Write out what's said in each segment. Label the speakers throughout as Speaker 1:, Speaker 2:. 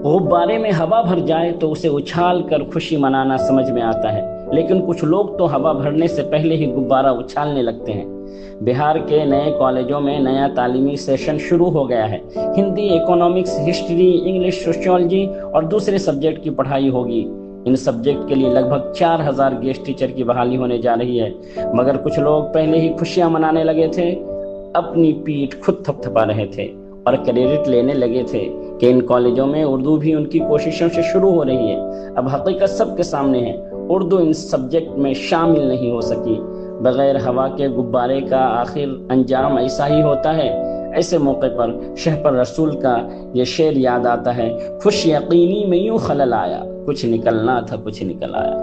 Speaker 1: गुब्बारे में हवा भर जाए तो उसे उछाल कर खुशी मनाना समझ में आता है, लेकिन कुछ लोग तो हवा भरने से पहले ही गुब्बारा उछालने लगते हैं। बिहार के नए कॉलेजों में नया तालीमी सेशन शुरू हो गया है। Hindi, economics, history, English, sociology और दूसरे सब्जेक्ट की पढ़ाई होगी। इन सब्जेक्ट के लिए लगभग 4000 गेस्ट टीचर की बहाली होने जा रही है, मगर कुछ लोग पहले ही खुशियां मनाने लगे थे, अपनी पीठ खुद थपथपा रहे थे और क्रेडिट लेने लगे थे कि इन कॉलेजों में उर्दू भी उनकी कोशिशों से शुरू हो रही है। अब हकीकत सबके सामने है, उर्दू इन सब्जेक्ट में शामिल नहीं हो सकी। बगैर हवा के गुब्बारे का आखिर अंजाम ऐसा ही होता है। ऐसे मौके पर शहपर रसूल का ये शेर याद आता है, खुश यकीनी में यूं खलल आया, कुछ निकलना था कुछ निकल आया।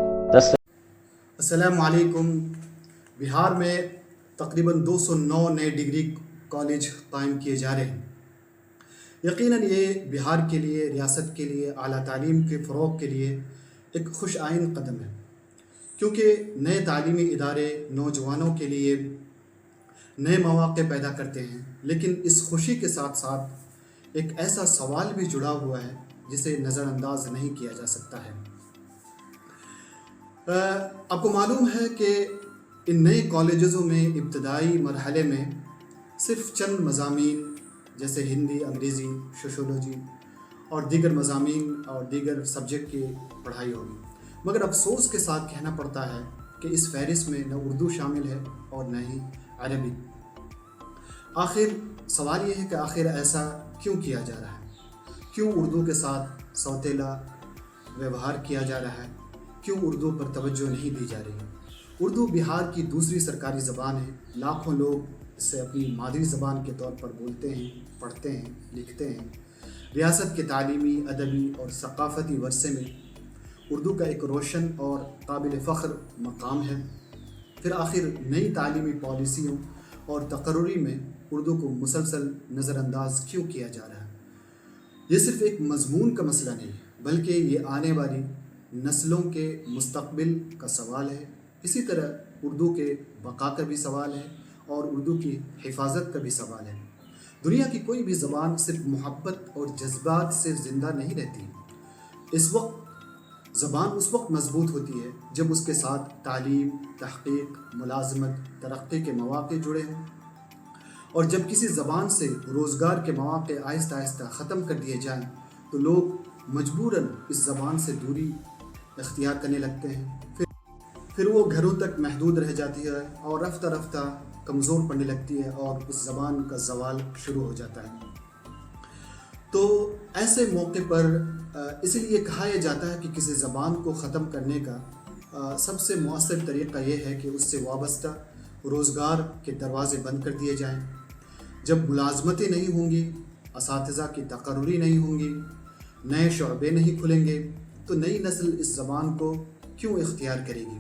Speaker 2: अस्सलामु अलैकुम। बिहार में तकरीबन 209 नए डिग्री कॉलेज कायम किए जा रहे हैं। यकीनन ये बिहार के लिए, रियासत के लिए, आला तालीम के फ़रोग़ के लिए एक खुश आइन कदम है, क्योंकि नए तालीमी इदारे नौजवानों के लिए नए मौक़े पैदा करते हैं। लेकिन इस खुशी के साथ साथ एक ऐसा सवाल भी जुड़ा हुआ है जिसे नज़रअंदाज नहीं किया जा सकता है। आपको मालूम है कि इन नए कॉलेजों में इब्तदाई मरहले में सिर्फ़ चंद मज़ामीन जैसे हिंदी, अंग्रेज़ी, सोशियोलॉजी और दीगर मज़ामीन और दीगर सब्जेक्ट की पढ़ाई होगी, मगर अफसोस के साथ कहना पड़ता है कि इस फहरिस्त में न उर्दू शामिल है और न ही अरबी। आखिर सवाल ये है कि आखिर ऐसा क्यों किया जा रहा है? क्यों उर्दू के साथ सौतेला व्यवहार किया जा रहा है? क्यों उर्दू पर तवज्जो नहीं दी जा रही है? उर्दू बिहार की दूसरी सरकारी ज़बान है। लाखों लोग इसे अपनी मादरी ज़बान के तौर पर बोलते हैं, पढ़ते हैं, लिखते हैं। रियासत के तालीमी, अदबी और सक़ाफ़ती वर्से में उर्दू का एक रोशन और काबिल फ़ख्र मकाम है। फिर आखिर नई तालीमी पॉलिसियों और तकर्रुरी में उर्दू को मुसलसल नज़रअंदाज क्यों किया जा रहा है? ये सिर्फ़ एक मज़मून का मसला नहीं, बल्कि ये आने वाली नस्लों के मुस्तक़बिल का सवाल है। इसी तरह उर्दू के बक़ा का भी सवाल है और उर्दू की हिफाजत का भी सवाल है। दुनिया की कोई भी ज़बान सिर्फ मोहब्बत और जज्बात से ज़िंदा नहीं रहती। ज़बान उस वक्त मजबूत होती है जब उसके साथ तालीम, तहक़ीक़, मुलाज़मत, तरक्की के मौक़े जुड़े हों, और जब किसी ज़बान से रोज़गार के मौक़े आहिस्ता आहिस्ता ख़त्म कर दिए जाएँ तो लोग मजबूरन इस ज़बान से दूरी इख्तियार करने लगते हैं। फिर वो घरों तक महदूद रह जाती है और रफ्ता रफ्ता कमज़ोर पड़ने लगती है और उस ज़बान का ज़वाल शुरू हो जाता है। तो ऐसे मौके पर इसलिए कहा यह जाता है कि किसी ज़बान को ख़त्म करने का सबसे मौसर तरीक़ा यह है कि उससे वाबस्ता रोज़गार के दरवाज़े बंद कर दिए जाएँ। जब मुलाज़मतें नहीं होंगी, असातिज़ा की तकर्रुरी नहीं होंगी, नए शोबे नहीं खुलेंगे, तो नई नस्ल इस ज़बान को क्यों इख्तियार करेगी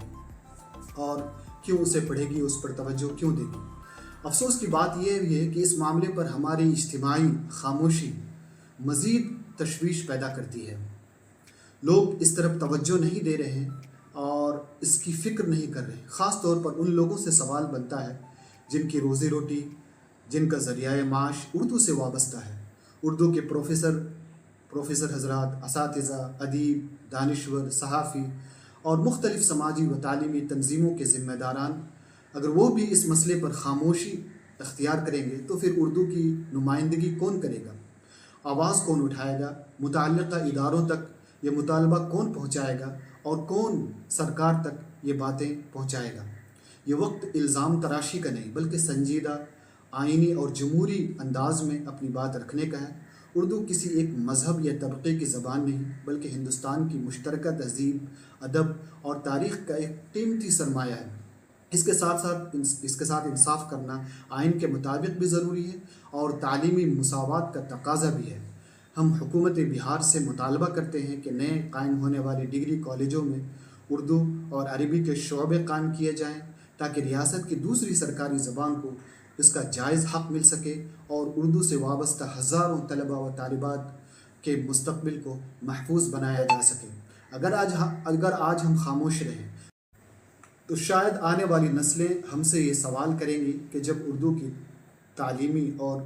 Speaker 2: और क्यों उसे पढ़ेगी, उस पर तवज्जो क्यों देगी? अफसोस की बात यह भी है कि इस मामले पर हमारी इज्तिमाई खामोशी मज़ीद तशवीश पैदा करती है। लोग इस तरफ तवज्जो नहीं दे रहे हैं और इसकी फ़िक्र नहीं कर रहे। ख़ास तौर पर उन लोगों से सवाल बनता है जिनकी रोज़ी रोटी, जिनका ज़रिया माश उर्दू से वाबस्ता है। उर्दू के प्रोफ़ेसर हज़रात, असातिज़ा, अदीब, दानिश्वर, सहाफ़ी और मुख्तलिफ़ समाजी व तालीमी तंजीमों के ज़िम्मेदारान अगर वो भी इस मसले पर खामोशी इख्तियार करेंगे तो फिर उर्दू की नुमाइंदगी कौन करेगा? आवाज़ कौन उठाएगा? मुतअल्लिक़ा इदारों तक ये मुतालबा कौन पहुँचाएगा और कौन सरकार तक ये बातें पहुँचाएगा? ये वक्त इल्ज़ाम तराशी का नहीं, बल्कि संजीदा, आइनी और जमहूरी अंदाज में अपनी बात रखने का है। उर्दू किसी एक मज़हब या तबक़े की ज़बान नहीं, बल्कि हिंदुस्तान की मुश्तरका तहज़ीब, अदब और तारीख़ का एक कीमती सरमाया है। इसके साथ इंसाफ करना आइन के मुताबिक भी ज़रूरी है और तालीमी मुसावात का तकाज़ा भी है। हम हुकूमत बिहार से मुतालबा करते हैं कि नए कायम होने वाले डिग्री कॉलेजों में उर्दू और अरबी के शोबे कायम किए जाएँ, ताकि रियासत की दूसरी सरकारी ज़बान को इसका जायज़ हक़ मिल सके और उर्दू से वाबस्ता हज़ारों तलबा व तालिबात के मुस्तक़बिल को महफूज बनाया जा सके। अगर आज हम खामोश रहें तो शायद आने वाली नस्लें हमसे ये सवाल करेंगी कि जब उर्दू की तालीमी और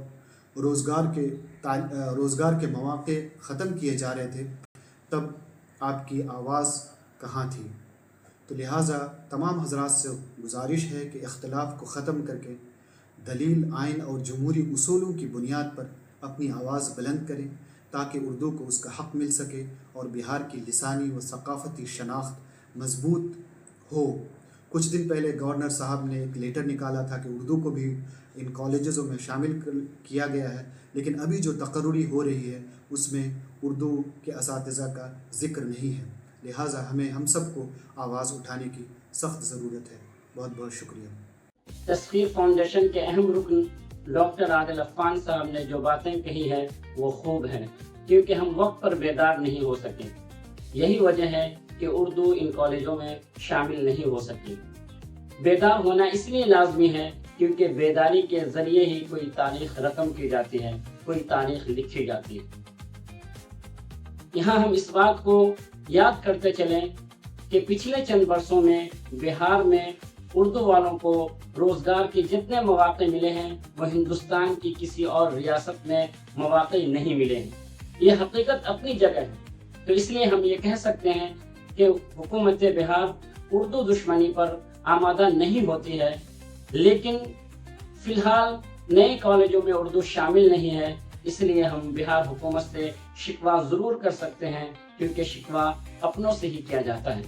Speaker 2: روزگار کے مواقع ختم کیے جا رہے تھے، تب آپ کی آواز کہاں تھی؟ تو لہٰذا تمام حضرات سے گزارش ہے کہ اختلاف کو ختم کر کے دلیل، آئین اور جمہوری اصولوں کی بنیاد پر اپنی آواز بلند کریں تاکہ اردو کو اس کا حق مل سکے اور بہار کی لسانی و ثقافتی شناخت مضبوط ہو۔ کچھ دن پہلے گورنر صاحب نے ایک لیٹر نکالا تھا کہ اردو کو بھی ان کالجزوں میں شامل کیا گیا ہے، لیکن ابھی جو تقرری ہو رہی ہے اس میں اردو کے اساتذہ کا ذکر نہیں ہے، لہٰذا ہم سب کو آواز اٹھانے کی سخت ضرورت ہے۔ بہت بہت شکریہ۔
Speaker 1: تسخیر فاؤنڈیشن کے اہم رکن ڈاکٹر عادل عفان صاحب نے جو باتیں کہی ہیں وہ خوب ہیں، کیونکہ ہم وقت پر بیدار نہیں ہو سکے۔ یہی وجہ ہے کہ اردو ان کالجوں میں شامل نہیں ہو سکی۔ بیدار ہونا اس لیے لازمی ہے کیونکہ بیداری کے ذریعے ہی کوئی تاریخ رقم کی جاتی ہے، کوئی تاریخ لکھی جاتی ہے۔ یہاں ہم اس بات کو یاد کرتے چلیں کہ پچھلے چند برسوں میں بہار میں اردو والوں کو روزگار کے جتنے مواقع ملے ہیں وہ ہندوستان کی کسی اور ریاست میں مواقع نہیں ملے ہیں۔ یہ حقیقت اپنی جگہ ہے، تو اس لیے ہم یہ کہہ سکتے ہیں کہ حکومت بہار اردو دشمنی پر آمادہ نہیں ہوتی ہے، لیکن فی الحال نئے کالجوں میں اردو شامل نہیں ہے، اس لیے ہم بہار حکومت سے شکوہ ضرور کر سکتے ہیں، کیونکہ شکوہ اپنوں سے ہی کیا جاتا ہے۔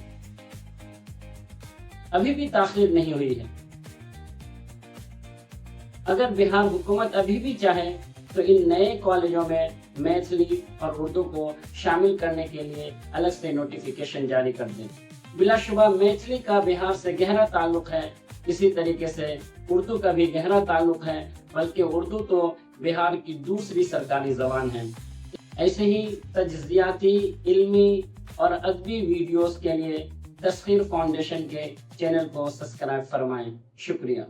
Speaker 1: ابھی بھی تاخیر نہیں ہوئی ہے۔ اگر بہار حکومت ابھی بھی چاہے تو ان نئے کالجوں میں میتھلی اور اردو کو شامل کرنے کے لیے الگ سے نوٹیفیکیشن جاری کر دیں۔ بلا شبہ میتھلی کا بہار سے گہرا تعلق ہے، اسی طریقے سے اردو کا بھی گہرا تعلق ہے، بلکہ اردو تو بہار کی دوسری سرکاری زبان ہے۔ ایسے ہی تجزیاتی، علمی اور ادبی ویڈیوز کے لیے تسخیر فاؤنڈیشن کے چینل کو سبسکرائب فرمائیں۔ شکریہ۔